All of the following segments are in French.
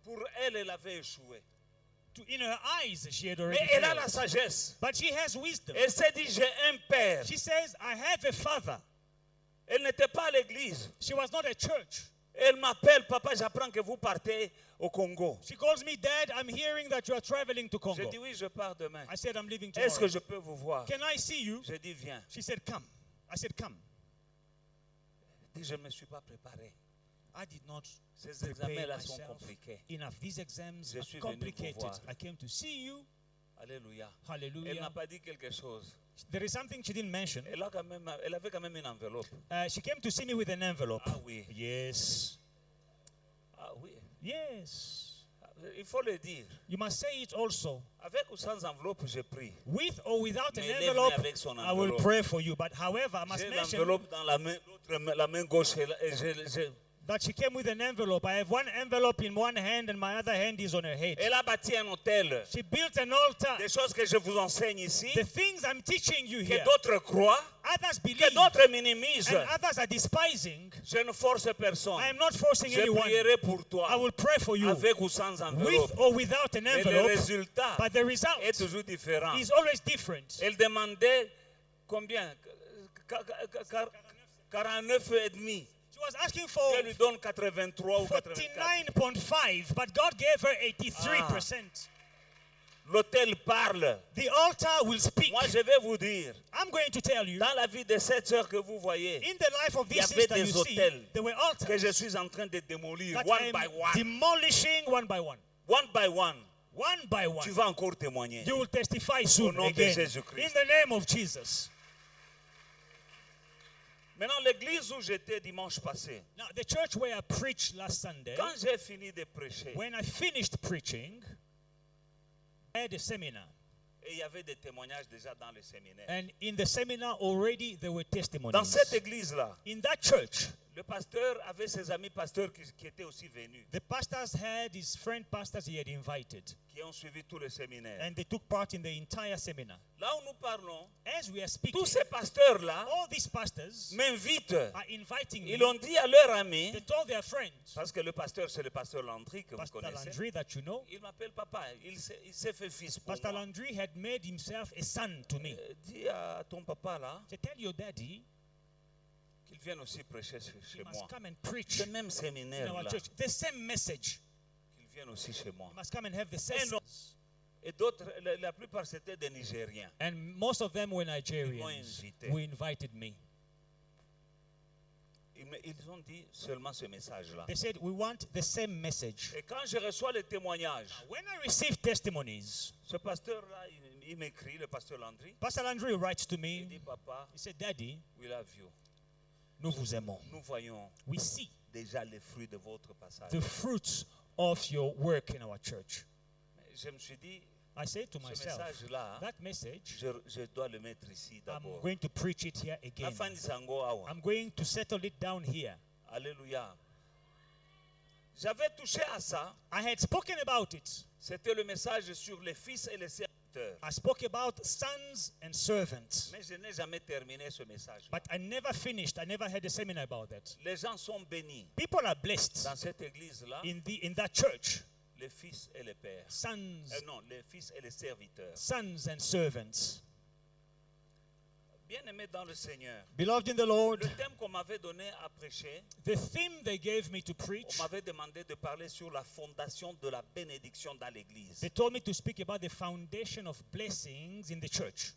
Pour elle, elle avait échoué. In her eyes, she had already Mais elle a failed. la sagesse. But she has wisdom. Elle s'est dit, j'ai un père. She says, I have a father. Elle n'était pas à l'église. She was not at church. Elle m'appelle, papa, j'apprends que vous partez au Congo. She calls me, Dad, I'm hearing that you are traveling to Congo. J'ai dit, oui, je pars demain. I said, I'm leaving Est-ce que tomorrow. je peux vous voir? Can I see you? J'ai dit, viens. She said, come. I said, come. Elle dit, je ne me suis pas préparé. I did not Ces prepare examens-là sont myself compliqués. enough. These exams Je are suis venu vous complicated. voir. I came to see you. Alléluia. Elle Hallelujah. n'a pas dit quelque chose. There is something she didn't mention. Elle avait quand même une enveloppe. She came to see me with an envelope. Ah oui. Yes. Ah oui. Yes. Il faut le dire. You must say it also. Avec ou sans enveloppe, j'ai pris. With or without an Mais lève-le envelope, avec son I will enveloppe. pray for you. But however, I must J'ai mention l'enveloppe dans la main gauche. that she came with an envelope. I have one envelope in one hand and my other hand is on her head. Elle a bâti un hôtel. She built an altar. Des choses que je vous enseigne ici, The things I'm teaching you que here, d'autres croient, others believe que d'autres minimisent. and others are despising. Je ne force personne. I am not forcing Je anyone. prierai pour toi, I will pray for you avec ou sans with enveloppe. or without an Mais le envelope. résultat But the result est toujours différent. is always different. Elle demandait combien? 49 et demi. She was asking for Je lui donne 83 ou 84. 49.5, but God gave her 83%. L'hôtel parle. The altar will speak. Moi, je vais vous dire, I'm going to tell you, dans la vie de cette sœur que vous voyez, in the life of il y this avait sister des you see, hôtels there were que je altars suis en train de démolir, that one I'm by one. demolishing one by one. One by one. One by one. Tu vas encore témoigner. You will testify soon nom de again. Jésus-Christ. In the name of Jesus. Maintenant, l'église où j'étais dimanche passé, Now, the church where I preached last Sunday, quand j'ai fini de prêcher, when I finished preaching, I had a seminar. et il y avait des témoignages déjà dans le séminaire. And in the seminar already there were testimonies. Dans cette église-là, In that church, le pasteur avait ses amis pasteurs qui étaient aussi venus, the pastors had his friend pastors he had invited. qui ont suivi tout le séminaire. And they took part in the entire seminar. Là où nous parlons, As we are speaking, tous ces pasteurs-là all these pastors m'invitent. are inviting me. Ils ont dit à leurs amis, They told their friends, parce que le pasteur, c'est le pasteur Landry que vous Pastor connaissez. Landry that you know, Il m'appelle papa. Il s'est fait fils pour Pastor moi. Landry had made himself a son to me. Dis à ton papa là So tell your daddy qu'il vienne aussi prêcher he chez must moi. come and preach Ce même in séminaire our là, church. The same message. qu'il vienne aussi chez moi. He must come and have the same. Et d'autres, la plupart c'était des Nigériens. And most of them were Ils m'ont Nigerians invité. who invited me. Ils ont dit seulement ce message-là. They said, we want the same message. Et quand je reçois les témoignages, When I receive testimonies, ce pasteur-là, il m'écrit, le pasteur Landry, Pastor Landry writes to il me, dit, papa, he said, Daddy, we love you. nous vous aimons. Nous voyons We see déjà les fruits de votre passage. the fruits of your work in our church. Je me suis dit, I said to ce myself, message-là, that message, je dois le mettre ici I'm d'abord. going to preach it here again. Afin de sango awa. I'm going to settle it down here. Alléluia. J'avais touché à ça. I had spoken about it. C'était le message sur les fils et les serviteurs. I spoke about sons and servants. Mais je n'ai jamais terminé ce message. But I never finished. I never had a seminar about that. Les gens sont bénis People are blessed dans cette église-là, in that church. les fils et les pères. Sons, Non, les fils et les serviteurs. sons and servants. Bien-aimés dans le Seigneur, Beloved in the Lord, le thème qu'on m'avait donné à prêcher, the theme they gave me to on preach, m'avait demandé de parler sur la fondation de la bénédiction dans l'église. they told me to speak about the foundation of blessings in the church.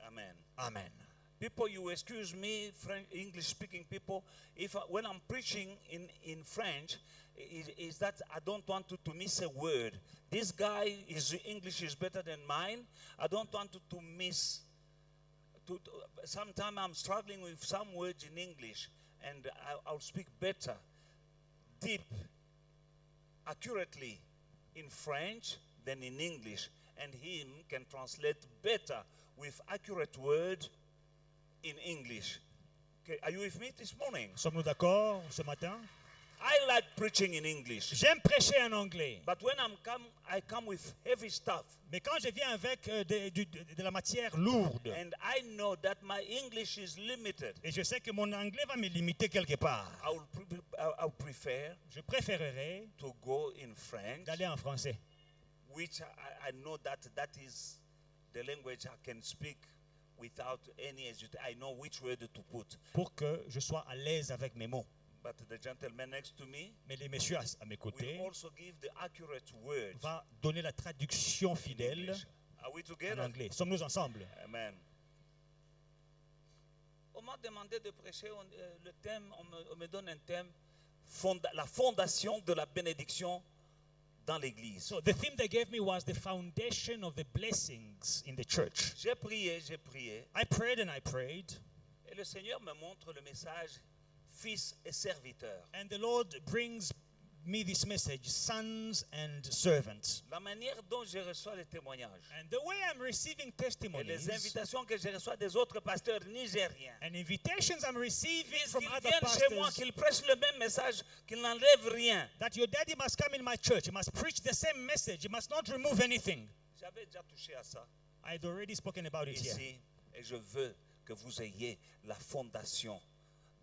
Amen. Amen. People, you excuse me, English-speaking people, when I'm preaching in French, is that I don't want to miss a word. This guy, his English is better than mine. I don't want to miss. Sometimes I'm struggling with some words in English, and I'll speak better, deep, accurately in French than in English, and him can translate better with accurate words in English. Okay, are you with me this morning? Sommes-nous d'accord ce matin? I like preaching in English. J'aime prêcher en anglais. But when I come with heavy stuff. Mais quand je viens avec de la matière lourde, And I know that my English is limited. et je sais que mon anglais va me limiter quelque part, I would prefer je préférerais to go in French, d'aller en français. which I know that is the language I can speak without any hesitation. I know which word to put. Pour que je sois à l'aise avec mes mots. But the gentleman next to me Mais les messieurs à mes côtés will also give the accurate word va donner la traduction in fidèle English. Are we en together? anglais. Sommes-nous ensemble? Amen. On m'a demandé de prêcher le thème, on me donne un thème, la fondation de la bénédiction dans l'église. So the theme they gave me was the foundation of the blessings in the church. J'ai prié, I prayed and I prayed, et le Seigneur me montre le message fils et serviteur. and the Lord brings me this message, sons and servants. La manière dont je reçois les témoignages And the way I'm receiving et les testimonies invitations que je reçois des autres pasteurs nigériens, and invitations I'm receiving disent from qu'ils other viennent chez moi, pastors, qu'ils prêchent le même message, qu'ils n'enlèvent rien. that your daddy must come in my church. He must preach the same message. He must not remove anything. J'avais déjà touché à ça I had already spoken about it here. ici et je veux que vous ayez la fondation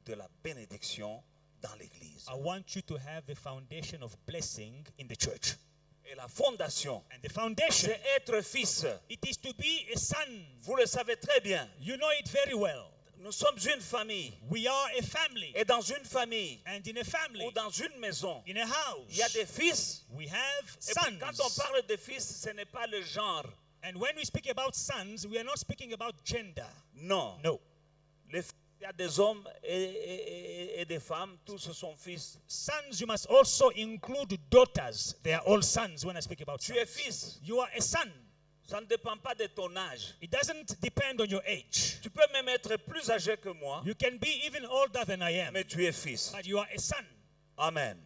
de la bénédiction dans l'église. I want you to have the foundation of blessing in the church. Et la fondation, And the foundation, c'est être fils. it is to be a son. Vous le savez très bien. You know it very well. Nous sommes une famille. We are a family. Et dans une famille And in a family, ou dans une maison, in a il y a house, des fils. we have Et puis, quand on sons. parle de fils, ce n'est pas le genre. And when we speak about sons, we are not speaking about gender. Non. No. Les fils, il y a des hommes et des femmes, tous sont fils. Sons, you must also include daughters. They are all sons when I speak about Tu es sons. fils. You are a son. Ça ne dépend pas de ton âge. It doesn't depend on your age. Tu peux même être plus âgé que moi, You can be even older than I am, mais tu es fils. but you are a son. Amen.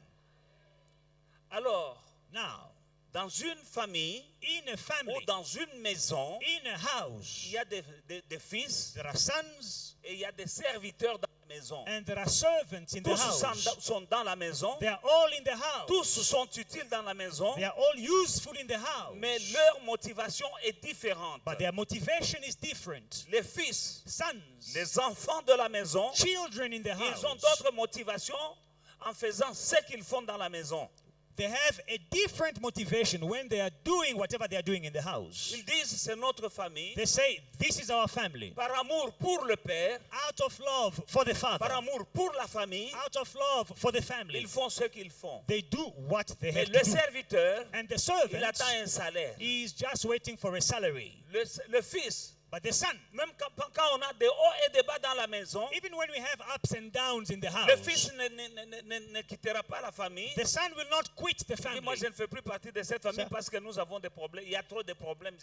Alors, Now, dans une famille in a ou family, dans une maison, in a house, il y a des fils there are sons et il y a des serviteurs dans la maison. and there are servants in the Tous house. sont dans la maison. They are all in the house. Tous sont utiles dans la maison, They are all useful in the house. mais leur motivation est différente. But their motivation is different. Les fils, Sons, les enfants de la maison, children in the ils ont house, d'autres motivations en faisant ce qu'ils font dans la maison. they have a different motivation when they are doing whatever they are doing in the house. Ils disent c'est notre famille, They say, this is our family. par amour pour le père, Out of love for the par father, amour pour la famille, out of love for the family, ils font ce qu'ils font. they do what they Mais have le to do. serviteur, And the il servant attend un salaire. is just waiting for a salary. Le fils, But the son, même quand on a des hauts et des bas dans la maison, even when we have ups and downs in the le house, fils ne quittera pas la famille. the son will not quit the Il dit, moi, family. je ne fais plus partie de cette famille Ça. parce que nous avons des problèmes. Il y a trop de problèmes.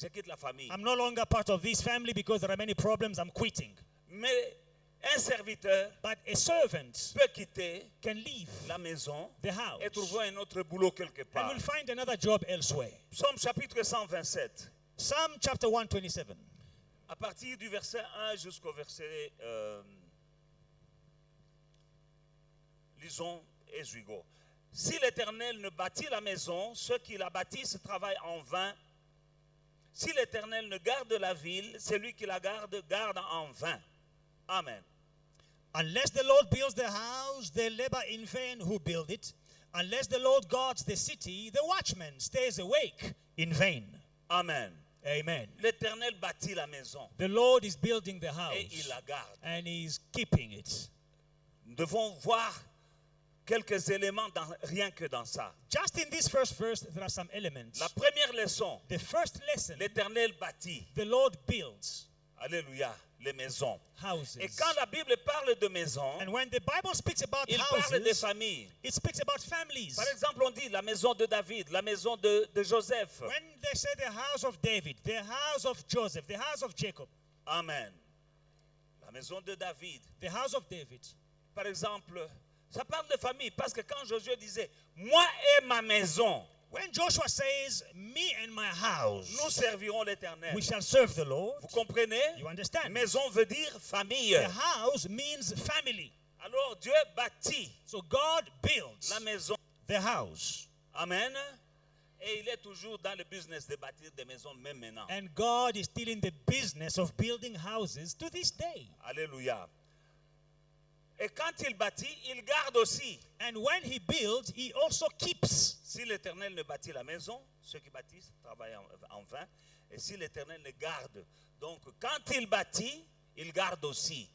Je quitte la famille. I'm no longer part of this family because there are many problems. I'm quitting. Mais un serviteur But a servant peut quitter can leave la maison the house et trouver un autre boulot quelque and part. will find another job elsewhere. Psaume chapitre 127. Psalm chapter 127. À partir du verset 1 jusqu'au verset... lisons Ezuigo. Si l'Éternel ne bâtit la maison, ceux qui la bâtissent travaillent en vain. Si l'Éternel ne garde la ville, celui qui la garde, garde en vain. Amen. Unless the Lord builds the house, they labor in vain who build it. Unless the Lord guards the city, the watchman stays awake in vain. Amen. Amen. L'Éternel bâtit la maison The Lord is building the et il house la garde. and He's keeping it. Nous devons voir quelques éléments rien que dans ça. Just in this first verse, there are some elements. La première leçon, The first lesson, l'Éternel bâtit. the Lord builds Alléluia, les maisons. houses. Et quand la Bible parle de maisons, And when the Bible speaks about il parle des houses, familles. it speaks about families. Par exemple, on dit la maison de David, la maison de Joseph. When they say the house of David, the house of Joseph, the house of Jacob, Amen. La maison de David. the house of David, Par exemple, ça parle de famille parce que quand Josué disait, moi et ma maison, when Joshua says, me and my house, nous servirons l'Éternel. we shall serve the Lord, Vous comprenez? you understand? Maison veut dire famille. The house means family. Alors Dieu bâtit So God builds la maison. the house. Amen. Et il est toujours dans le business de bâtir des maisons même maintenant. And God is still in the business of building houses to this day. Alléluia. Et quand il bâtit, il garde aussi. And when he builds, he also keeps. Si l'Éternel ne bâtit la maison, ceux qui bâtissent travaillent en vain. Et si l'Éternel ne garde, donc quand il bâtit, il garde aussi.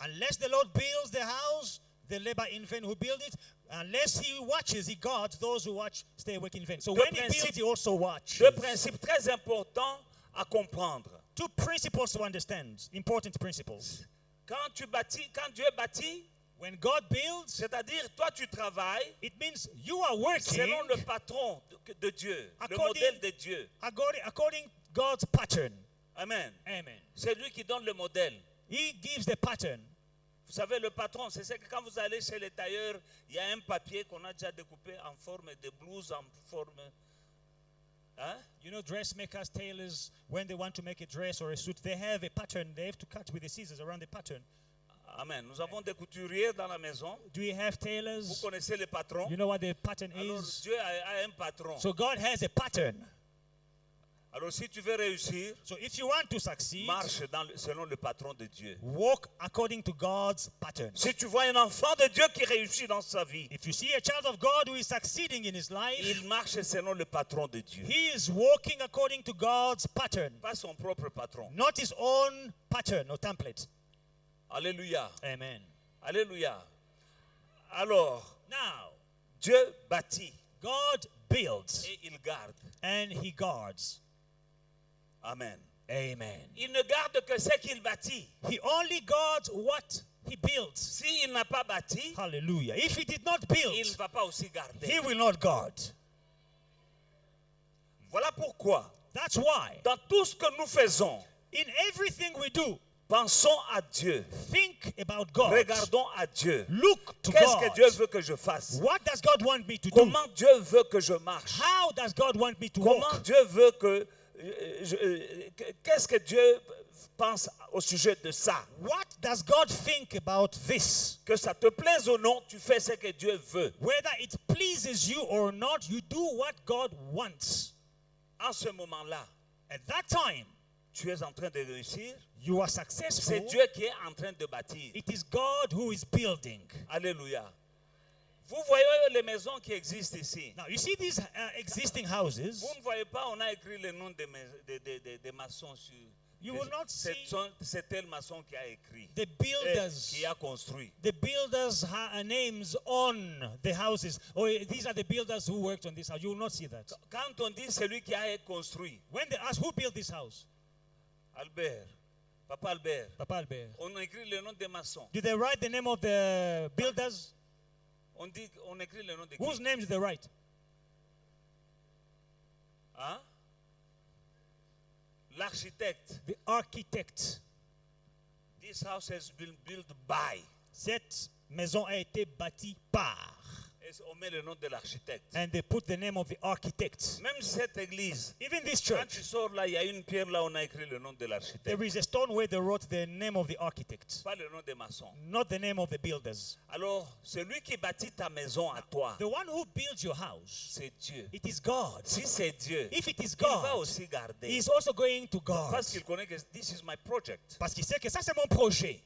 Unless the Lord builds the house, they labor in vain who build it. Unless he watches, he guards. Those who watch stay awake in vain. So when he builds, he also watches. Deux principes très importants à comprendre. Two principles to understand, important principles. Quand tu bâtis, quand Dieu bâtit, When God builds, c'est-à-dire toi tu travailles it means you are working selon le patron de Dieu, le According- modèle de Dieu. according God's pattern. Amen. Amen. C'est lui qui donne le modèle. He gives the pattern. Vous savez, le patron, c'est que quand vous allez chez les tailleurs, il y a un papier qu'on a déjà découpé en forme de blouse, en forme... Hein? You know, dressmakers, tailors, when they want to make a dress or a suit, they have a pattern. They have to cut with the scissors around the pattern. Amen. Nous avons des couturiers dans la maison. Do we have Vous tailors? connaissez les patrons. You know what the pattern Alors, is? Dieu a un patron. So God has a pattern. Alors, si tu veux réussir, So if you want to succeed, marche selon le patron de Dieu. walk according to God's pattern. Si tu vois un enfant de Dieu qui réussit dans sa vie, If you see a child of God who is succeeding in his life, il marche selon le patron de Dieu. he is walking according to God's pattern, Pas son propre patron. not his own pattern or template. Alléluia. Amen. Alléluia. Alors, Now, Dieu bâtit God builds et il garde. and he guards. Amen. Amen. Il ne garde que ce qu'il bâtit. He only guards what he builds. S'il n'a pas bâti, Hallelujah. If he did not il build, ne va pas aussi garder. he will not guard. Voilà pourquoi, That's why dans tout ce que nous faisons, in everything we do, pensons à Dieu. think about God. Regardons à Dieu. Look to Qu'est-ce que God. Dieu veut que je fasse? What does God want me to do? Comment Dieu veut que je marche? How does God want me to Comment walk? Dieu veut que... Qu'est-ce que Dieu pense au sujet de ça? What does God think about this? Que ça te plaise ou non, tu fais ce que Dieu veut. Whether it pleases you or not, you do what God wants. En ce moment-là, At that time, tu es en train de réussir. you are successful. C'est Dieu qui est en train de bâtir. It is God who is building. Alléluia. Vous voyez les maisons qui existent ici. Now, you see these existing houses. Vous ne voyez pas, on a écrit le nom des maçons sur... You will not see C'est tel maçon qui a écrit. the builders. Qui a construit. The builders' names on the houses. Oh, these are the builders who worked on this house. You will not see that. Quand on dit celui qui a construit, When they ask who built this house, Albert, Papa Albert, Papa Albert, on écrit le nom des maçons. did they write the name of the builders? On écrit le nom de qui? Whose names did they write? Hein? L'architecte. The architect. This house has been built by. Cette maison a été bâtie par. Et on met le nom de l'architecte. And they put the name of the architect. Même cette église, Even this quand church, tu sors là, il y a une pierre là, on a écrit le nom de l'architecte. there is a stone where they wrote the name of the architect, Pas le nom des maçons. not the name of the builders. Alors, celui qui bâtit ta maison à toi, The one who builds your house, c'est Dieu. it is God. Si c'est Dieu, If it is il va God, aussi garder. he is also going to guard. Parce qu'il connaît que this is my project. Parce qu'il sait que ça c'est mon projet.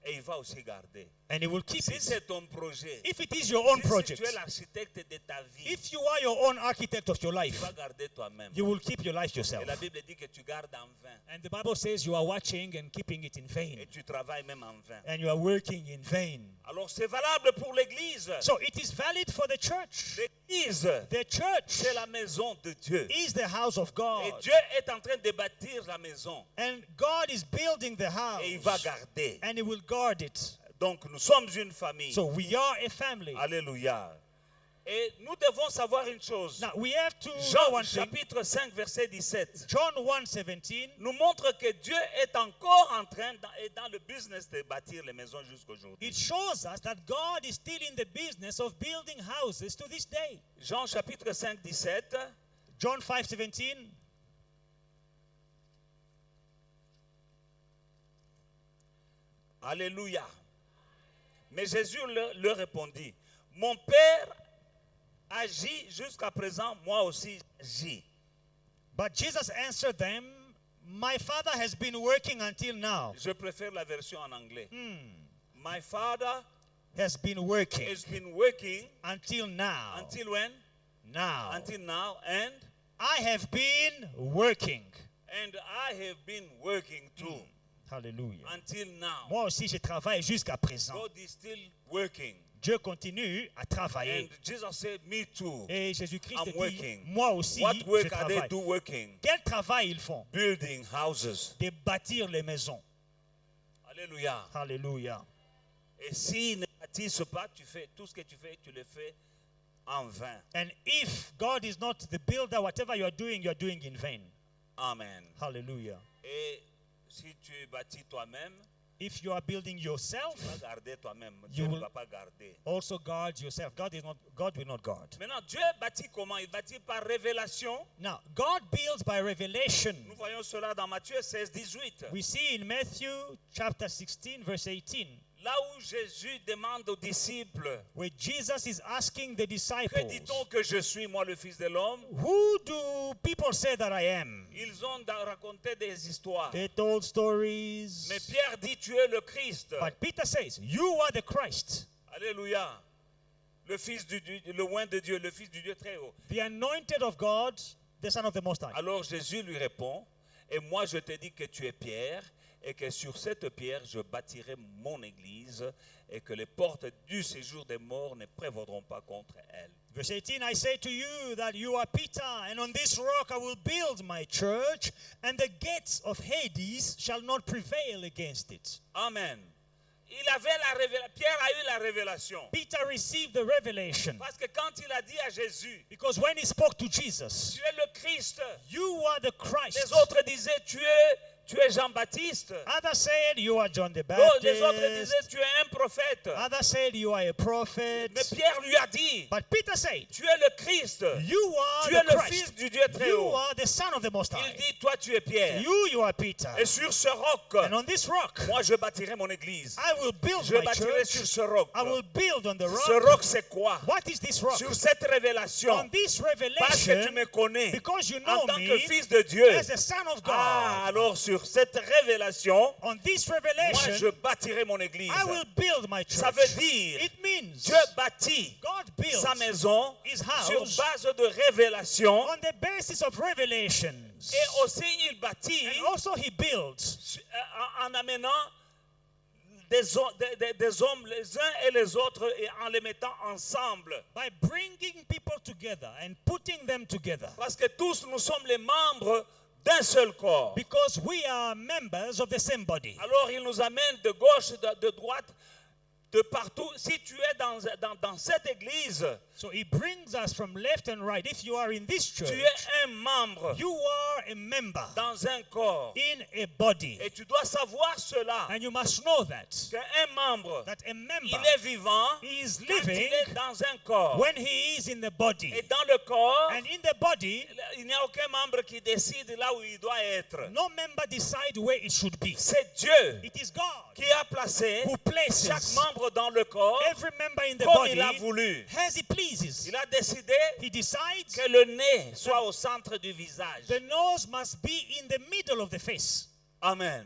Et il va aussi garder. And he will keep Si it. c'est ton projet, If it is your own si project, tu es l'architecte de ta vie, if you are your own architect of your tu life, vas garder toi-même. you will keep your life Et yourself. la Bible dit que tu gardes en vain. And the Bible says you are watching and keeping it in vain. Et tu travailles même en vain. And you are working in vain. Alors c'est valable pour l'église. So it is valid for the church. L'église, The church c'est la maison de Dieu. is the house of Et God. Dieu est en train de bâtir la maison. And God is building the Et il va house. garder. And he will guard it. Donc nous sommes une famille. So we are a family. Alléluia. Et nous devons savoir une chose. Now we have to know Jean one thing. chapitre 5 verset 17 John 1:17 nous montre que Dieu est encore en train dans le business de bâtir les maisons jusqu'aujourd'hui. it shows us that God is still in the business of building houses to this day. Jean chapitre 5 17. John 5:17. Alléluia. Mais Jésus leur répondit, mon Père agit jusqu'à présent, moi aussi j'agis. But Jesus answered them, my Father has been working until now. Je préfère la version en anglais. My Father Has been working has been working until now. until when? Now. Until now, and I have been working. I have been working too Hallelujah. until now. Moi aussi, je travaille jusqu'à présent. God is still working. Dieu continue à travailler. And Jesus said, me too. Et Jésus-Christ I'm dit, working. moi aussi, What je work are they travaille. do working? Quel travail ils font? Building houses. De bâtir les maisons. Alléluia. Hallelujah. Et s'ils ne bâtissent pas, tu fais tout ce que tu le fais en vain. And if God is not the builder, whatever you are doing in vain. Amen. Hallelujah. Et si tu bâtis toi-même, If you are building tu yourself, vas garder toi-même. You Dieu ne will- va pas garder. also guard yourself. God will not guard. Maintenant, Dieu bâtit comment? Il bâtit par révélation. Now, God builds by revelation. Nous voyons cela dans Matthieu 16, 18. We see in Matthew chapter 16, verse 18, Là où Jésus demande aux disciples, where Jesus is asking the que disciples, dit-on que je suis, moi, le Fils de l'homme? who do people say that I am? Ils ont raconté des histoires. They told stories. Mais Pierre dit, tu es le Christ. But Peter says, you are the Christ, Alléluia. Le Fils le oint de Dieu, le Fils du Dieu très haut. the anointed of God, the Son of the Most High. Alors Jésus lui répond, et moi je te dis que tu es Pierre, et que sur cette pierre je bâtirai mon église, et que les portes du séjour des morts ne prévaudront pas contre elle. Verse 18, I say to you that you are Peter, and on this rock I will build my church, and the gates of Hades shall not prevail against it. Amen. Il avait la révélation. Pierre a eu la révélation. Peter received the revelation Parce que quand il a dit à Jésus, because when he spoke to Jesus, tu es le Christ, you are the Christ. les autres disaient, tu es Jean-Baptiste. Others said, you are John the Les autres Baptist. disaient, tu es un prophète. Others said, you are a prophet. Mais Pierre lui a dit, But Peter said, tu es le Christ. you are Tu es the le Christ. Fils du Dieu très You haut. are the Son of the Most Il High. dit, toi tu es Pierre. You are Peter. Et sur ce roc, And on this rock, moi je bâtirai mon église. I will build Je my bâtirai sur church. ce roc. I will build on the Ce rock. rock c'est quoi? What is this rock? Sur cette révélation. On this Parce que tu revelation, me connais because you en know tant me que fils de Dieu. as a son of God. Ah, alors sur cette révélation, On this moi je revelation, bâtirai mon église. I will build my church. Ça veut dire, It means Dieu bâtit God builds sa maison his sur house base de révélation. on the basis of revelations. Et aussi il bâtit And also he builds en amenant des hommes les uns et les autres et en les mettant ensemble. by bringing people together and putting them together. Parce que tous nous sommes les membres d'un seul corps. Because we are members of the same body. Alors il nous amène de gauche, de droite, de partout. Si tu es dans cette église, So he brings us from left and right. If you are in this church, tu es un membre you are a member dans un corps. in a body. Et tu dois savoir cela, And you must know that qu'un membre, a member il est vivant he is quand il living est dans un corps. when he is in the body. Et dans le corps, And in the body, il n'y a aucun membre qui décide là où il doit être. no member decide where it should be. C'est Dieu It is God qui a placé who places chaque membre dans le corps every member in the comme body il a voulu. as he pleases. Il a décidé He decides que le nez soit au centre du visage. the nose must be in the middle of the face. Amen.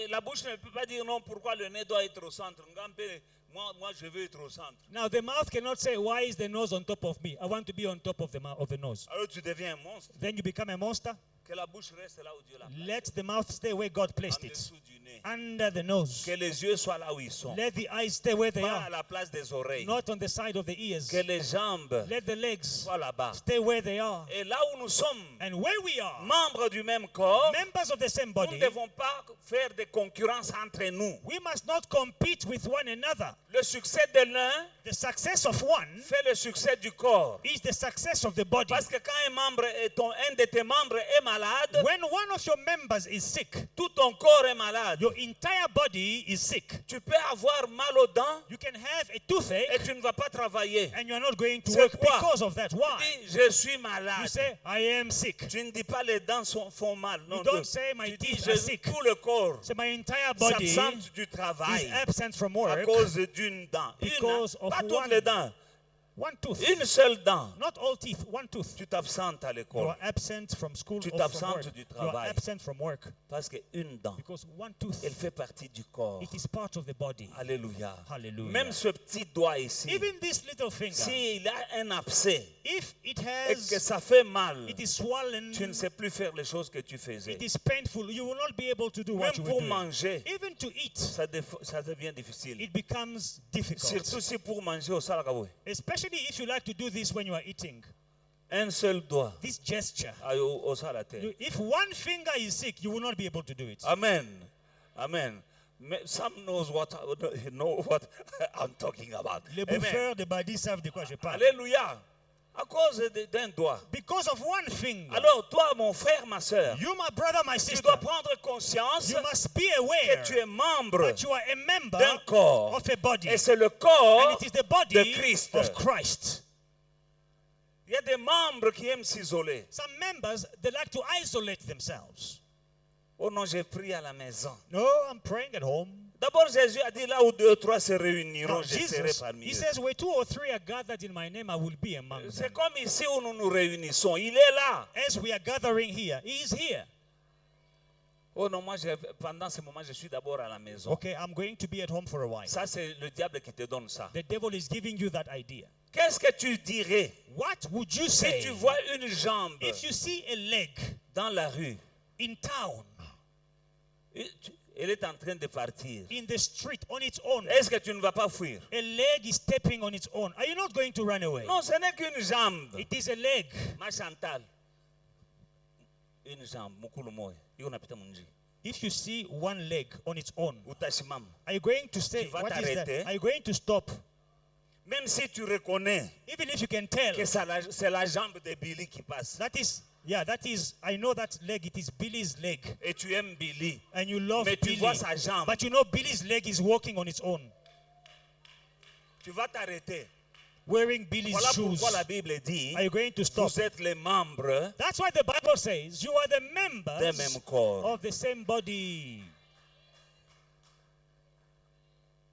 La bouche ne peut pas dire non, pourquoi le nez doit être au centre. Moi, je veux être au centre. Now the mouth cannot say, why is the nose on top of me? I want to be on top of the nose. Alors tu deviens un monstre. Then you become a monster. Que la bouche reste là où Dieu l'a placé. Let the mouth stay where God En placed it. dessous du nez. Under the nose. Que les yeux soient là où ils sont. Let the eyes stay where they Pas à are. la place des oreilles. Not on the side of the ears. Que les jambes Let the legs soient là-bas. stay where they are. Et là où nous sommes And where we are, membres du même corps, members of the same nous body, ne devons pas faire de concurrence entre nous. we must not compete with one another. Le succès de l'un The success of one fait le succès du corps. is the success of the body. Parce que quand un de tes membres est malade, When one of your members is sick, tout ton corps est malade. Your entire body is sick. Tu peux avoir mal aux dents You can have a toothache et tu ne vas pas travailler. and you are not going to C'est work quoi? because of that. Tu Why? dis, je suis You malade. say, I am sick. Tu ne dis pas les dents font mal. Non, You don't say my tu dis, teeth are sick. tout le corps So my entire body s'absente du is travail absent from à work. cause d'une dent. Because of Pas toutes one- les dents. One tooth. Une seule dent. Not all teeth, one tooth. Tu t'absentes à You l'école are absent from school Tu or from t'absentes work. du You are travail. absent from work parce qu'une dent, because one tooth, elle fait partie du corps. it is part of the body. Alléluia. Hallelujah. Même ce petit doigt ici, Even this little finger, s'il a un abcès if it et que has, ça fait mal, it is swollen, tu ne sais plus faire les choses que tu faisais. it is painful, you will not be able to do what Même you pour were doing. manger, Even to eat, ça devient difficile. it becomes difficult. Surtout si pour manger au salakawe. Especially if you like to do this when you are eating. Un seul doigt This gesture. au salate. If one finger is sick, you will not be able to do it. Amen. Amen. Some know what I'm talking about. Les Amen. bouffeurs de badi savent de quoi je parle. Alléluia. À cause d'un doigt. Because of one finger. Alors, toi, mon frère, ma soeur, You, my brother, my tu sister, dois prendre conscience you must be que aware tu es membre that you are a member d'un corps. of a body. Et c'est le And corps it is the body de Christ. of Christ. Il y a des membres qui aiment s'isoler. Some members, they like to isolate themselves. Oh non, j'ai prié à la maison. No, I'm praying at home. D'abord, Jésus a dit là où deux ou trois se réuniront, No, je serai Jesus, parmi he eux. says, where 2 or 3 are gathered in my name, I will be among them. C'est comme ici où nous nous réunissons. Il est là. As we are gathering here, he is here. Oh non, moi, pendant ce moment, je suis d'abord à la maison. Okay, I'm going to be at home for a while. Ça, c'est le diable qui te donne ça. The devil is giving you that idea. Qu'est-ce que tu dirais What would you si say tu vois une jambe if you see a leg dans la rue? in town, Elle est en train de partir. in the street, on its own? Est-ce que tu ne vas pas fuir? A leg is stepping on its own. Are you not going to run away? Non, ce n'est qu'une jambe. It is a leg. Ma Chantal. Une jambe. Mukulu moyo. Iko napita munji. If you see one leg on its own, Utashimama. are you going to say, Tu vas what is that? t'arrêter. Are you going to stop? Même si tu reconnais Even if you can tell, que c'est la jambe de Billy qui passe. that is, I know that leg, it is Billy's leg. Et tu aimes Billy. And you love Mais tu Billy. vois sa jambe. But you know Billy's leg is walking on its own, Tu vas t'arrêter. wearing Billy's Voilà shoes. pourquoi la Bible dit, Are you going to stop? vous êtes les membres That's why the Bible says you are the d'un members même corps. of the same body.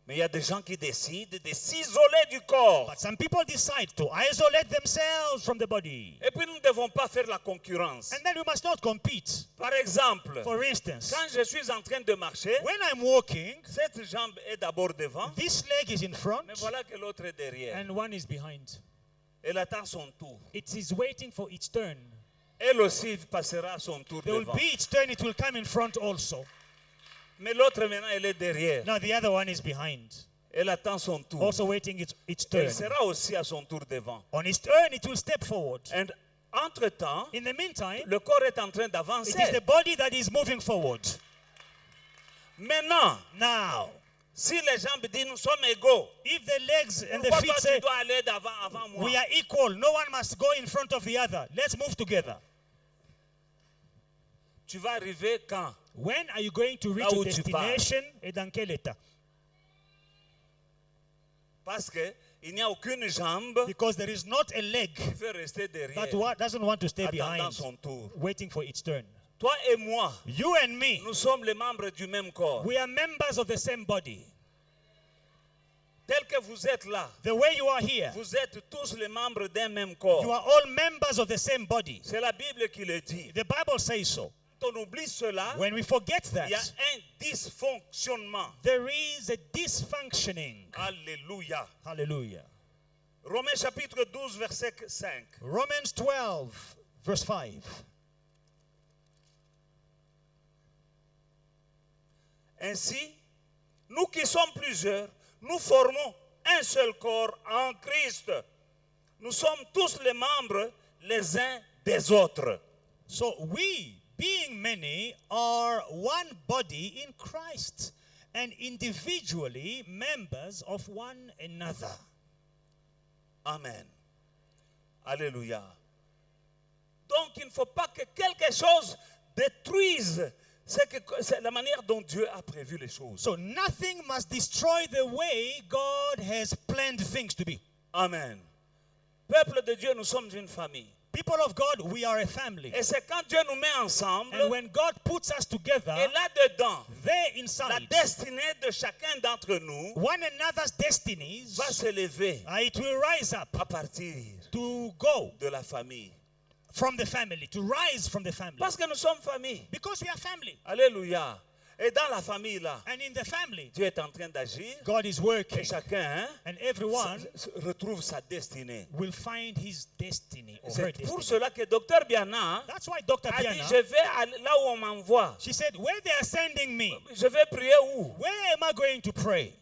Mais il y a des gens qui décident de s'isoler du corps. But some people decide to isolate themselves from the body. Et puis nous ne devons pas faire la concurrence. And then we must not compete. Par exemple, For instance, quand je suis en train de marcher, when I'm walking, cette jambe est d'abord devant, this leg is in front mais voilà que l'autre est derrière. and one is behind. Elle attend son tour. It is waiting for its turn. Elle aussi passera son tour There will devant. be its turn, it will come in front also. Mais l'autre maintenant, elle est derrière. Now the other one is behind, Elle attend son tour. also waiting its Elle turn. sera aussi à son tour devant. On its turn, it will step forward. Et entre-temps, In the meantime, le corps est en train it is the d'avancer. body that is moving forward. Maintenant, Now, si les jambes disent nous sommes égaux, if the legs and the pourquoi feet toi say, tu dois aller avant moi? we are equal, no one must go in front of the other, let's move together. Tu vas arriver quand? When are you going to reach Là your où tu pars. destination et dans quel état? Parce qu'il n'y a aucune jambe Because there is not a leg qui veut rester derrière, that doesn't want to stay attendant behind, son tour. waiting for its turn. Toi et moi, You and me, nous sommes les membres du même corps. we are members of the same body. Tel que vous êtes là, The way you are here, vous êtes tous les membres d'un même you corps. are all members of the same body. C'est la Bible qui le dit. The Bible says so. Quand on oublie cela, When we forget il y a that, un dysfonctionnement. there is a dysfunctioning. Alléluia. Hallelujah. Romains chapitre 12, verset 5. Romans 12, verse 5. Ainsi, nous qui sommes plusieurs, nous formons un seul corps en Christ. Nous sommes tous les membres les uns des autres. So we, being many, are one body in Christ, and individually members of one another. Amen. Alléluia. Donc il ne faut pas que quelque chose détruise c'est la manière dont Dieu a prévu les choses. So nothing must destroy the way God has planned things to be. Amen. Peuple de Dieu, nous sommes une famille. People of God, we are a family. Et c'est quand Dieu nous met ensemble, And when God puts us together, et là-dedans, there la inside, destinée de chacun d'entre nous one another's destinies, va se lever it will rise up à partir to go de la famille. from the family, to rise from the family. Parce que nous sommes famille. Because we are family. Alléluia. Et dans la famille là, And in the family, Dieu est en train d'agir God is et working. chacun And everyone retrouve sa destinée. will find his destiny or her C'est destiny. pour cela que Docteur Biana That's why Dr. a dit, Biana, je vais là où on m'envoie. she said, where they are sending me, Je vais prier où? where am I going to pray?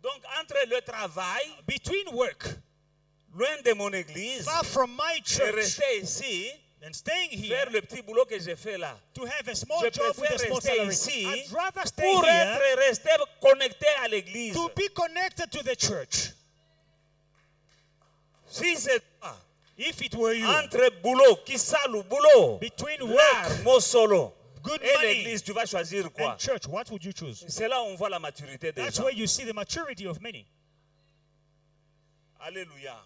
Donc entre le travail, Between work, loin de mon église, far from my et church, rester ici, and staying here, faire le petit boulot que j'ai fait là. to have a small Je job with a préfère small rester salary. ici I'd rather stay pour here rester connecté à l'église. to be connected to the church. Si c'est toi, If it were you, entre boulot, kisalu, boulot, between l'art, work mot solo, good et money, l'église, tu vas choisir quoi? and church, what would you choose? C'est là où on voit la maturité des That's gens. where you see the maturity of many. Alléluia.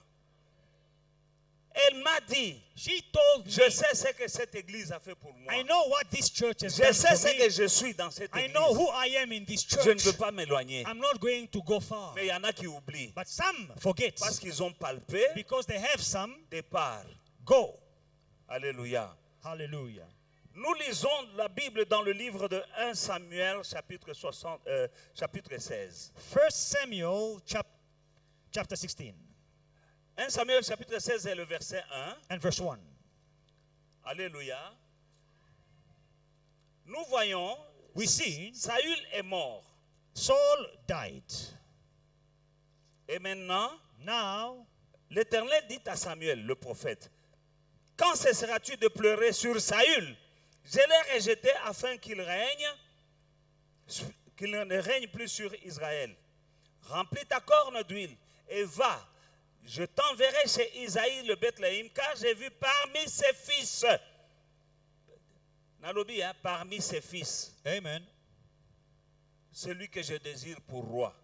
Elle m'a dit, She told je me, sais ce que cette église a fait pour moi. I know what this church has Je done sais for ce que me. je suis dans cette I église. know who I am in this Je ne church. veux pas m'éloigner. I'm not going to go far. Mais il y en a qui oublient. But some forget Parce qu'ils ont palpé because they have some. des parts. Go. Alléluia. Hallelujah. Nous lisons la Bible dans le livre de 1 Samuel, chapitre 16. 1 Samuel chapter 16 1 Samuel, chapitre 16 et le verset 1. and verse 1. Alléluia. Nous voyons, We see Saül est mort. Saul died. Et maintenant, Now, l'Éternel dit à Samuel, le prophète, quand cesseras-tu de pleurer sur Saül? Je l'ai rejeté afin qu'il ne règne plus sur Israël. Remplis ta corne d'huile et va. Je t'enverrai chez Isaïe le Bethléem, car j'ai vu parmi ses fils, Nalobi, parmi ses fils, amen. celui que je désire pour roi.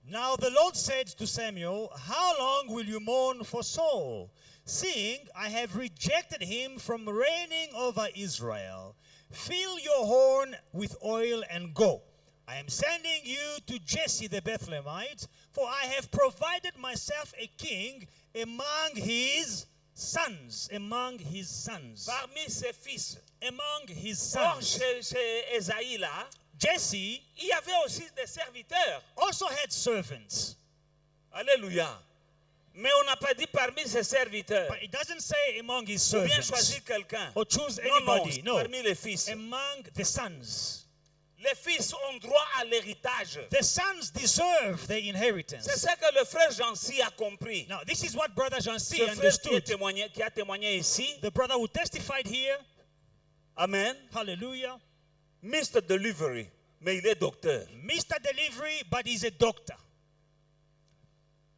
Now the Lord said to Samuel, how long will you mourn for Saul, seeing I have rejected him from reigning over Israel? Fill your horn with oil and go. I am sending you to Jesse the Bethlehemite, for I have provided myself a king among his sons. Among his sons. Parmi ses fils. Among his Or, sons. chez Isaïe, là, Jesse il y avait aussi des serviteurs. also had servants. Alléluia. Mais on n'a pas dit parmi ses serviteurs. But it doesn't say among his Ou bien servants. choisir quelqu'un. Or choose Non, non, anybody. No. parmi les fils. Among the sons. Les fils ont droit à l'héritage. The sons deserve their C'est inheritance. ce que le frère Jancy a compris. Now, this is what Brother Jancy Ce frère understood. qui a témoigné ici. The brother who testified here, Amen. hallelujah, Mr. Delivery. Mais il est docteur. Mr. Delivery, but he's a doctor.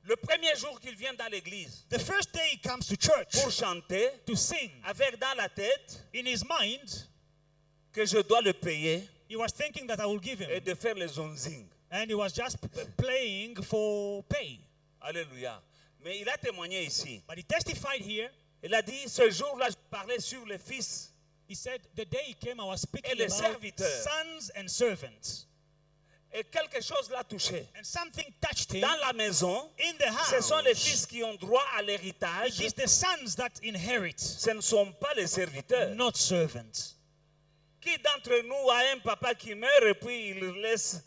Le premier jour qu'il vient dans l'église The first day he comes to church pour chanter, to sing, avec dans la tête in his mind, que je dois le payer he was thinking that I will give et him. de faire les onzing. And he was just playing for pay. Alléluia. Mais il a témoigné ici. But he testified here. Il a dit, ce jour-là, je parlais sur les fils. He said, the day he came, I was speaking Et les about serviteurs. sons and servants. Et quelque chose l'a touché. And something touched him Dans la maison, in the ce sont les house. fils qui ont droit à It l'héritage. is the sons that inherit, Ce ne sont pas les serviteurs. not servants. Qui d'entre nous a un papa qui meurt et puis il laisse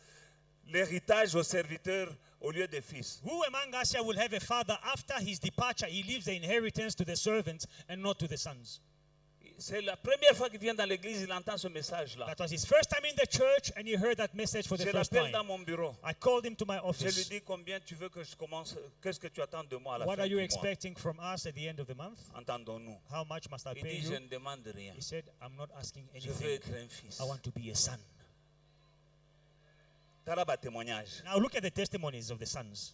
l'héritage aux serviteurs au lieu des fils? Who among us here will have a father after his departure, he leaves the inheritance to the servants and not to the sons? C'est la première fois qu'il vient dans l'église, il entend ce message-là. That was his first time in the church and he heard that message for the Je first l'appelle time. dans mon bureau. I called him to my Je lui office. dis combien tu veux que je commence, qu'est-ce que tu attends de moi à la What fin are you du mois? expecting from us at the end of the month? Entendons-nous. How much must I Il pay dit, je you? ne demande rien. He said, I'm not asking Je veux anything. être un fils. I want to be a son. Taraba témoignage. Now look at the testimonies of the sons.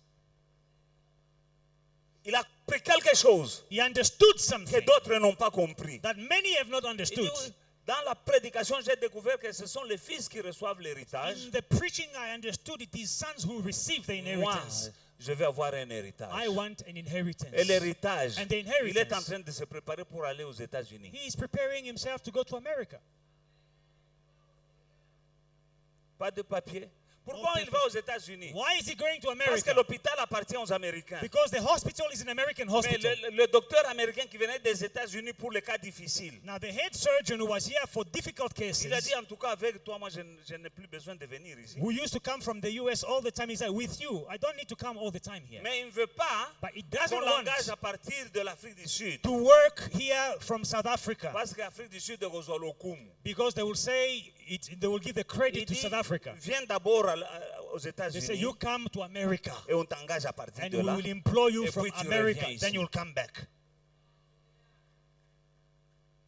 Il a compris quelque chose He understood que something d'autres n'ont pas compris. that many have not Il understood. dit, Dans la prédication, j'ai découvert que ce sont les fils qui reçoivent l'héritage. In the preaching, I understood it is sons who receive the Moi, inheritance. je vais avoir un héritage. I want an inheritance. Et l'héritage, And the il est en inheritance, train de se préparer pour aller aux États-Unis. he is preparing himself to go to America. Pas de papier. Pourquoi il va aux États-Unis? Why is he going to Parce que America? l'hôpital appartient aux Américains. Because the hospital is an American Mais hospital. le docteur américain qui venait des États-Unis pour les cas difficiles, Now, the head surgeon who was here for difficult cases, il a dit en tout cas avec toi, moi je n'ai plus besoin de venir ici. who used to come from the US all the time, he said, with you, I don't need to come all the time here. Mais il ne veut pas But he doesn't qu'on want l'engage à partir de l'Afrique du Sud. to work here from South Africa Parce que l'Afrique du Sud est aux Olokum. because they will say, they will give the credit Il to dit, South Africa. viens d'abord aux They say, États-Unis you come to America et on t'engage à partir and de we là. will employ you Et from puis tu America. reviens Then ici. you'll come back.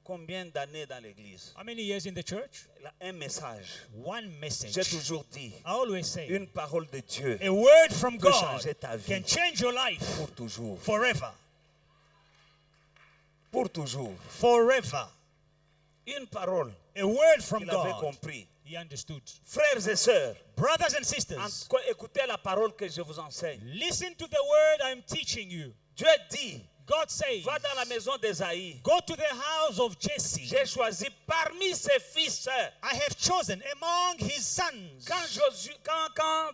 Combien d'années dans l'église? How many years in the church? Un message. One message. J'ai toujours dit, I always say, une parole de Dieu a word from peut God changer ta vie can change your life pour toujours. forever. Pour toujours. Forever. Une parole A word from qu'il avait God. compris. He understood. Frères et sœurs, Brothers and sisters, écoutez la parole que je vous enseigne. listen to the word I'm teaching you. Dieu dit, God says, va dans la maison d'Ésaïe. go to the house of Jesse. J'ai choisi parmi ses fils. I have chosen among his sons. Quand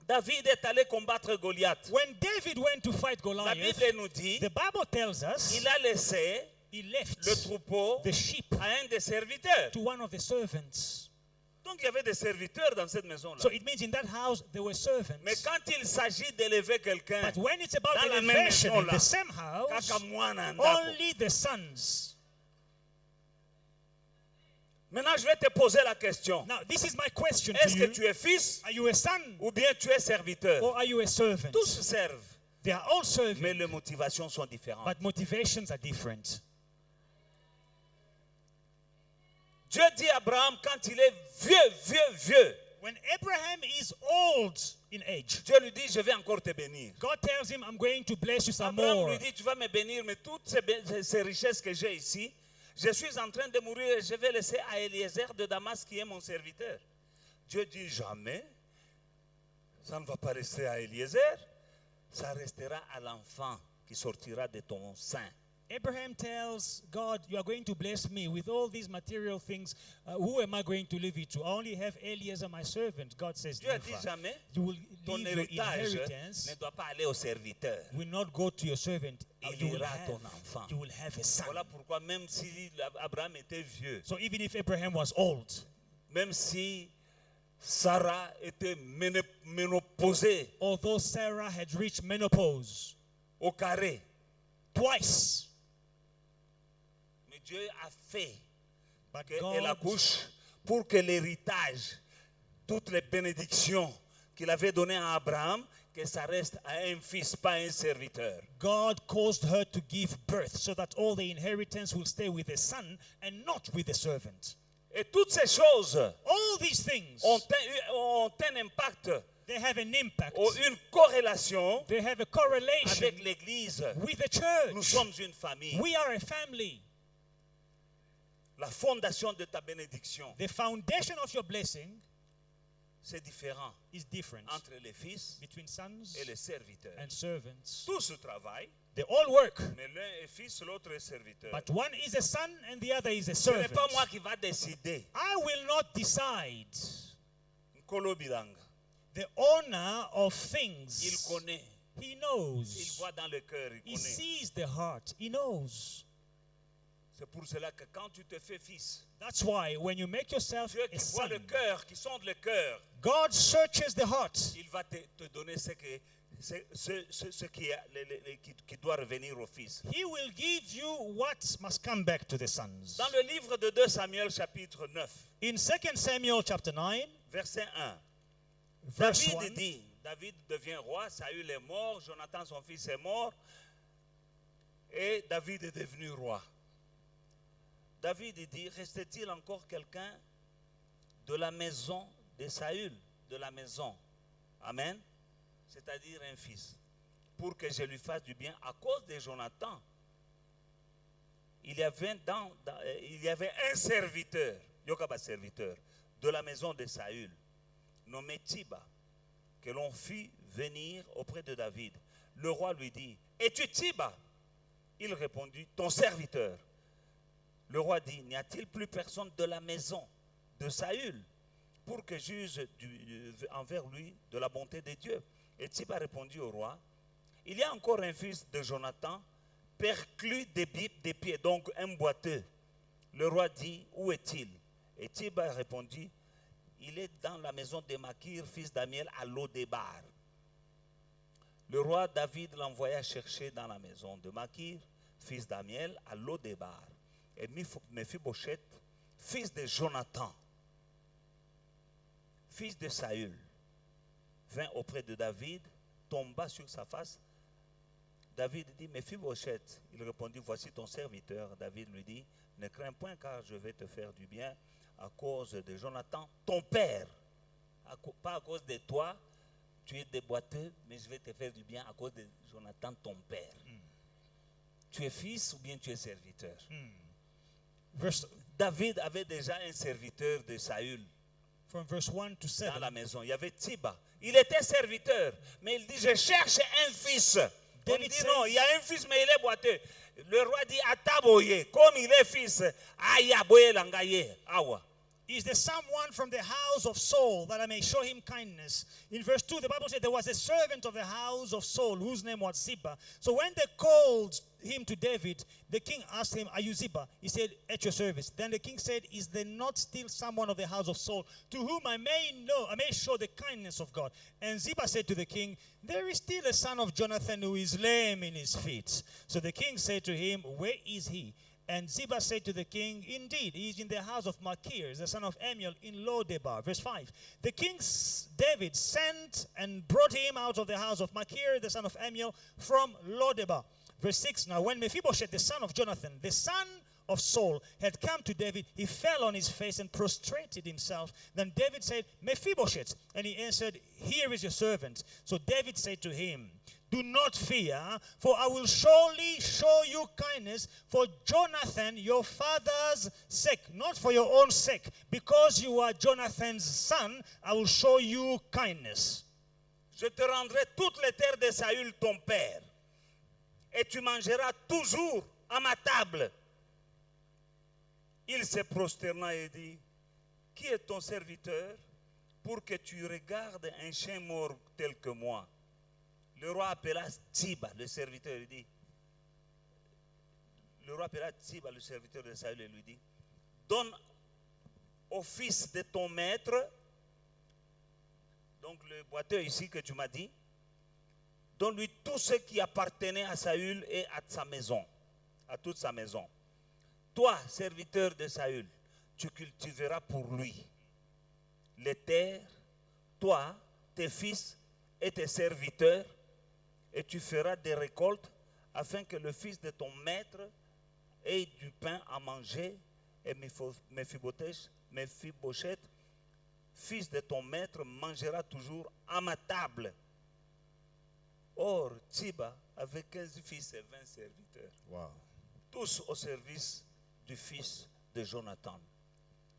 David est allé combattre Goliath, When David went to fight la Goliath, Bible nous dit, the Bible tells us il a laissé he left le troupeau the sheep à un des serviteurs. to one of the servants. Donc il y avait des serviteurs dans cette maison-là. So it means in that house there were servants. Mais quand il s'agit d'élever quelqu'un, But when it's about dans la même elevation in maison-là, the same house, kaka mwana ndako. only the sons. Maintenant, je vais te poser la question. Now, this is my question to Est-ce que you. tu es fils Are you a son ou bien tu es serviteur? or are you a servant? Tous servent, They are all serving, mais les motivations sont différentes. but motivations are different. Dieu dit à Abraham quand il est vieux, When Abraham is old in age, Dieu lui dit, je vais encore te bénir. God tells him, I'm going to bless you some Abraham more. lui dit, tu vas me bénir, mais toutes ces richesses que j'ai ici, je suis en train de mourir et je vais laisser à Eliezer de Damas qui est mon serviteur. Dieu dit, jamais, ça ne va pas rester à Eliezer, ça restera à l'enfant qui sortira de ton sein. Abraham tells God, you are going to bless me with all these material things. Who am I going to leave it to? I only have Eliezer, my servant. God says, Dieu a dit never. jamais, You will ton leave your héritage inheritance, ne doit pas aller au serviteur. will not go to your servant. Il ira à ton enfant. You will have a son. Voilà pourquoi même si Abraham était vieux, So even if Abraham was old, même si Sarah était ménopausée although Sarah had reached menopause au carré, twice, mais Dieu a fait but qu'elle God, accouche pour que l'héritage, toutes les bénédictions qu'il avait données à Abraham, que ça reste à un fils, pas un serviteur. God caused her to give birth so that all the inheritance will stay with the son and not with the servant. Et toutes ces choses All these things, ont un impact, they have an impact. ou une corrélation They have a correlation avec l'Église. with the Nous church. sommes une famille. We are a family. La fondation de ta bénédiction, The foundation of your blessing c'est différent is different entre les fils between sons et les serviteurs. and servants. Tous travaillent, They all work, mais l'un est fils, l'autre est serviteur. but one is a son and the other is a Ce n'est servant. pas moi qui va décider. I will not decide. Nkolo Bilanga, The owner of il things, connaît, he il knows. voit dans le cœur, il He connaît. sees the heart. He knows. C'est pour cela que quand tu te fais fils, That's why when you make yourself Dieu a qui voit son, le cœur, qui sonde le cœur, God searches the heart. il va te donner ce qui doit revenir au fils. He will give you what must come back to the sons. Dans le livre de 2 Samuel chapitre 9, In 2 Samuel chapter 9, verset 1, verse David 1, dit, David devient roi, Saül est mort, Jonathan son fils est mort, et David est devenu roi. David dit, restait-il encore quelqu'un de la maison de Saül, de la maison, amen, c'est-à-dire un fils, pour que je lui fasse du bien à cause de Jonathan. il y avait un serviteur, Yokaba serviteur, de la maison de Saül, nommé Tiba, que l'on fit venir auprès de David. Le roi lui dit, es-tu Tiba? Il répondit, ton serviteur. Le roi dit, n'y a-t-il plus personne de la maison de Saül pour que juge envers lui de la bonté de Dieu? Et Tiba répondit au roi, il y a encore un fils de Jonathan, perclus des pieds, donc un boiteux. Le roi dit, où est-il? Et Tiba répondit, il est dans la maison de Makir, fils d'Amiel, à Lodébar. Le roi David l'envoya chercher dans la maison de Makir, fils d'Amiel, à Lodébar. Et Mephibosheth, fils de Jonathan, fils de Saül, vint auprès de David, tomba sur sa face. David dit, Mephibosheth. Il répondit, voici ton serviteur. David lui dit, ne crains point car je vais te faire du bien à cause de Jonathan, ton père. Pas à cause de toi, tu es déboîteux, mais je vais te faire du bien à cause de Jonathan, ton père. Tu es fils ou bien tu es serviteur? David avait déjà un serviteur de Saül. From verse 1 to 7. Dans la maison, il y avait Tiba. Il était serviteur, mais il dit, je cherche un fils. David dit, non, il y a un fils, mais il est boiteux. Le roi dit, Ataboye, comme il est fils, Ayaboye langaye, awa. Is there someone from the house of Saul that I may show him kindness? In verse 2, the Bible said there was a servant of the house of Saul whose name was Ziba. So when they called him to David, the king asked him, are you Ziba? He said, at your service. Then the king said, is there not still someone of the house of Saul to whom I may show the kindness of God? And Ziba said to the king, there is still a son of Jonathan who is lame in his feet. So the king said to him, where is he? And Ziba said to the king, indeed, he is in the house of Makir, the son of Amiel, in Lodebar. Verse 5. The king David sent and brought him out of the house of Makir, the son of Amiel, from Lodebar. Verse 6. Now when Mephibosheth, the son of Jonathan, the son of Saul, had come to David, he fell on his face and prostrated himself. Then David said, Mephibosheth. And he answered, here is your servant. So David said to him, do not fear, for I will surely show you kindness for Jonathan, your father's sake, not for your own sake. Because you are Jonathan's son, I will show you kindness. Je te rendrai toutes les terres de Saül, ton père, et tu mangeras toujours à ma table. Il se prosterna et dit, qui est ton serviteur pour que tu regardes un chien mort tel que moi? Le roi appela Tiba, le serviteur, lui dit, le roi appela Tiba, le serviteur de Saül, et lui dit, donne au fils de ton maître, donc le boiteux ici que tu m'as dit, donne-lui tout ce qui appartenait à Saül et à sa maison, à toute sa maison. Toi, serviteur de Saül, tu cultiveras pour lui les terres, toi, tes fils et tes serviteurs, et tu feras des récoltes afin que le fils de ton maître ait du pain à manger. Et Mephibosheth, fils de ton maître, mangera toujours à ma table. Or, Tiba avait 15 fils et 20 serviteurs. Wow. Tous au service du fils de Jonathan.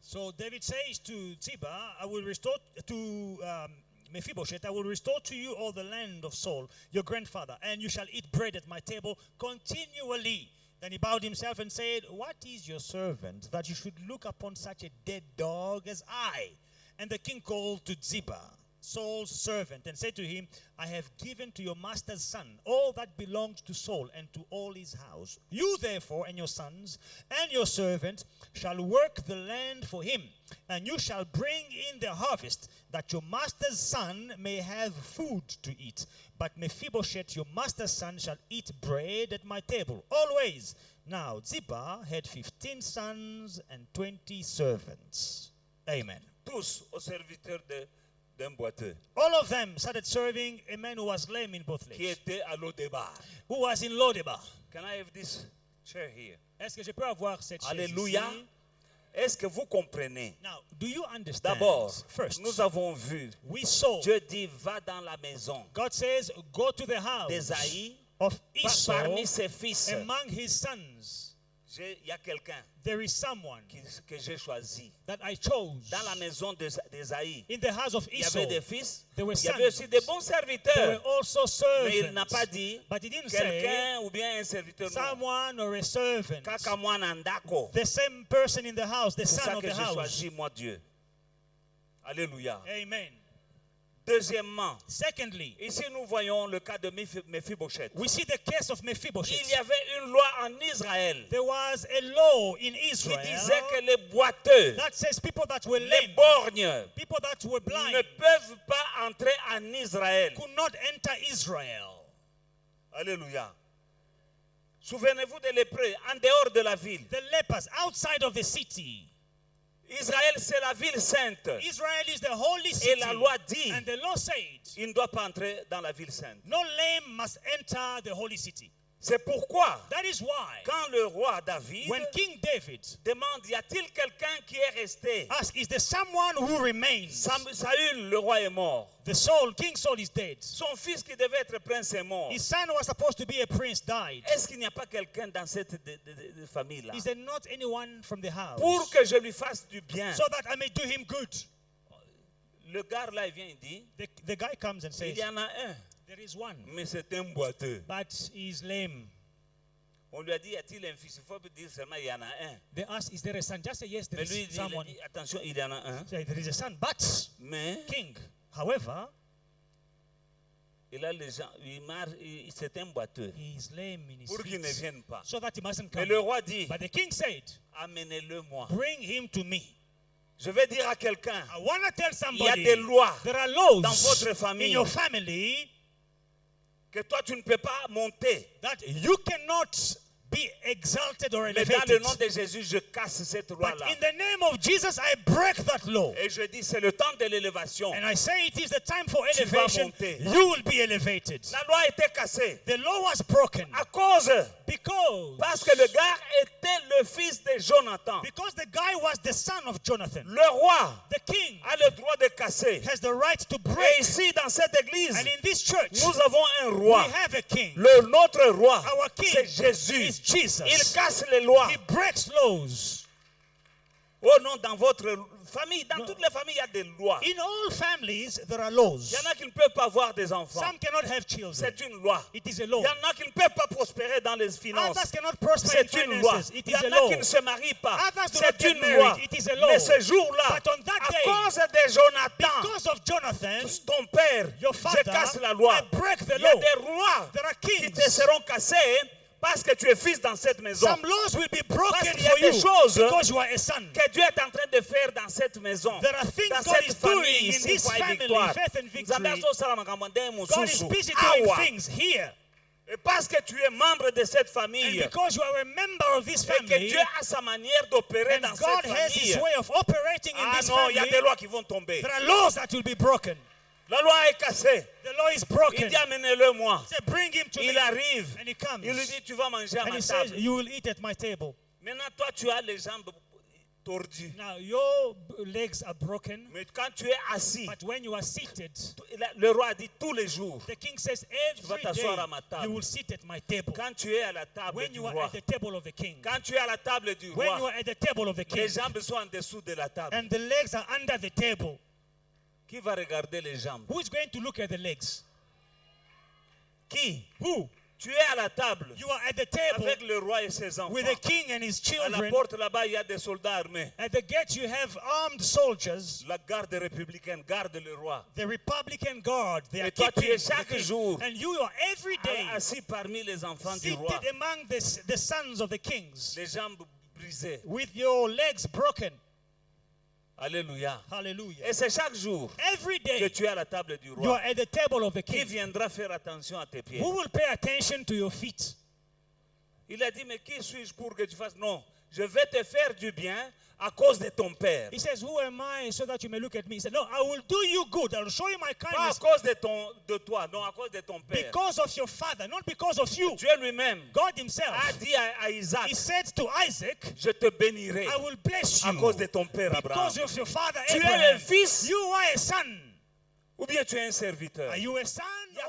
So David says to Ziba, I will restore to Mephibosheth, I will restore to you all the land of Saul, your grandfather, and you shall eat bread at my table continually. Then he bowed himself and said, what is your servant that you should look upon such a dead dog as I? And the king called to Ziba, Saul's servant, and said to him, I have given to your master's son all that belonged to Saul and to all his house. You therefore and your sons and your servant shall work the land for him, and you shall bring in the harvest, that your master's son may have food to eat. But Mephibosheth, your master's son, shall eat bread at my table always. Now Ziba had 15 sons and 20 servants. Amen. Tous aux serviteurs d'un boiteux. All of them started serving a man who was lame in both Qui legs, était à Lodebar. who was in Lodebar. Can I have this chair here? Est-ce que je peux avoir cette chaise Alléluia. ici? Est-ce que vous comprenez? Now, do you understand? D'abord, First, nous avons vu, we saw Dieu dit, va dans la maison God says, go to the house d'Ésaïe, of Esau parmi ses fils. among his sons. Il y a quelqu'un There is someone que j'ai choisi. that I chose. Dans la maison d'Ésaïe, In the house of il y Esau, avait des fils, there were il y avait aussi des bons there were serviteurs. also Mais il n'a servants. pas dit But he didn't say quelqu'un ou bien un serviteur. Non. someone or a servant. Kaka mwana ndako. The same person in the house, the C'est son ça of que the j'ai house. choisi, moi, Dieu. Alléluia. Amen. Deuxièmement, Secondly, ici nous voyons le cas de Mephibosheth. we see the case of Il Mephibosheth. y avait une loi en Israël There was a law in qui Israel disait que les boiteux, that says people that were les lame, borgnes, people that were blind, ne peuvent pas entrer en Israël. could not enter Israel. Alléluia. Souvenez-vous des lépreux en dehors de la ville. The lepers outside of the city. Israël, c'est la ville sainte. Israel is the holy Et city. la loi dit, And the law said, il ne doit pas entrer dans la ville sainte. no lame must enter the holy city. C'est pourquoi, That is why, quand le roi David when King David demande, y a-t-il quelqu'un qui est resté? asked, is there someone who remains? Saül, le roi, est mort. King Saul is dead. Son fils qui devait être prince est mort. His son was supposed to be a prince, died. Est-ce qu'il n'y a pas quelqu'un dans cette famille-là? Is there not anyone from the house? Pour que je lui fasse du bien. So that I may do him good. Le gars là, il vient, il dit, The guy comes and il says, y en a un, there is one, mais c'est un boiteux. but he's lame. On lui a dit, y a-t-il un fils? Il faut dire seulement, il y en a un. They asked, is there a son? Just say, yes, there Mais lui, il is dit, someone. attention, il y en a un. Say, there is a son, but Mais king. However, il a les gens, c'est un boiteux. he is lame in his Pour qu'il ne feet, vienne pas. so that he mustn't Mais come. le roi dit, But the king said, amenez-le-moi. bring him to me. Je vais dire à quelqu'un, I want to tell il y a somebody, des lois there are laws dans votre famille. in your family que toi tu ne peux pas monter. that you cannot be exalted or Mais dans le elevated. nom de Jésus, je casse cette But loi-là. in the name of Jesus, I break that law. Et je dis, c'est le temps de l'élévation. And I say it is the time for Tu vas elevation. monter. You will be elevated. La loi a été cassée. The law was broken À cause, parce que le gars était le fils de Jonathan. because the guy was the son of Jonathan. Le roi The king a le droit de casser. has the right to Et break. ici, dans cette église, And in this church, nous avons un we roi. have a king. Notre roi, Our king c'est Jésus. is Jesus. Il casse les lois. He breaks laws. Oh non, dans votre famille, dans toutes les familles, il y a des lois. In all families, there are Il laws. y en a qui ne peuvent pas avoir des enfants. Some cannot have children. C'est une loi. It is a Il law. y en a qui ne peuvent pas prospérer dans les finances. Others cannot prosper in C'est une loi. finances. It Il y is a en law. a qui ne se marient pas. Others do not C'est get une married. loi. It is a law. Mais ce jour-là, But on that à day, cause de Jonathan, because of Jonathan, ton père, your je father, casse la loi. I break the Il y a law. des rois There are qui kings. te seront cassés parce que tu es fils dans cette maison. Some laws will be broken Parce qu'il y a for des you choses because you are a son. que Dieu est en train de faire dans cette maison, There are things dans God cette is doing famille in ici, this Foi et family, Victoire. Faith and Victory. Nzambe azosala makambo ndenge God is mosusu. busy doing Awa. things here. Et parce que tu es membre de cette And famille, because you are a member of this et que family, Dieu a sa manière d'opérer and dans God cette has His famille, way of operating in ah this non, il y a family, des lois qui vont tomber. there are laws that will be broken. La loi est cassée. The law is Il broken. dit amenez-le-moi. Say, bring him to Il me. arrive. And he comes. Il lui dit tu vas manger à And ma he says, table. you will eat at my table. Maintenant toi tu as les jambes tordues. Now, your legs are broken, Mais quand tu es assis, but when you are seated, le roi a dit tous les jours. the king says, vas every day t'asseoir à ma table. you will sit at my table. Quand tu es à la table When du you are roi, at the table of the king, quand tu es à la table du when you roi, are at the table of the king, les jambes sont en dessous de la table. and the legs are under the table, Qui va regarder les jambes? who is going to look at the legs? Qui? Who? Tu es à la table You are at the table avec le roi et ses enfants. with the king and his À la children. porte là-bas, il y a des soldats armés. At the gate, you have armed soldiers. La garde républicaine garde le roi. The Republican Guard, they are Et toi, tu keeping es chaque the king. jour And you are every day Assis parmi les enfants du roi. seated among the sons of the kings Les jambes brisées. with your legs broken. Alléluia. Hallelujah. Et c'est chaque jour Every que day tu es à la table du you roi. are at the table of the Qui king. viendra faire attention à tes pieds? Who will pay attention to your feet? Il a dit, mais qui suis-je pour que tu fasses? Non, je vais te faire du bien à cause de ton père. He says, who am I so that you may look at me? He said, no, I will do you good. I will show you my Pas à kindness cause de toi, non, à cause de ton père. because of your father, not because of you. Dieu lui-même God himself, a dit à Isaac, he said to Isaac, je te bénirai I will bless à you cause de ton père Abraham. because of your father Tu es Abraham. un fils You are a son. ou bien tu es un serviteur? Are you a son Il y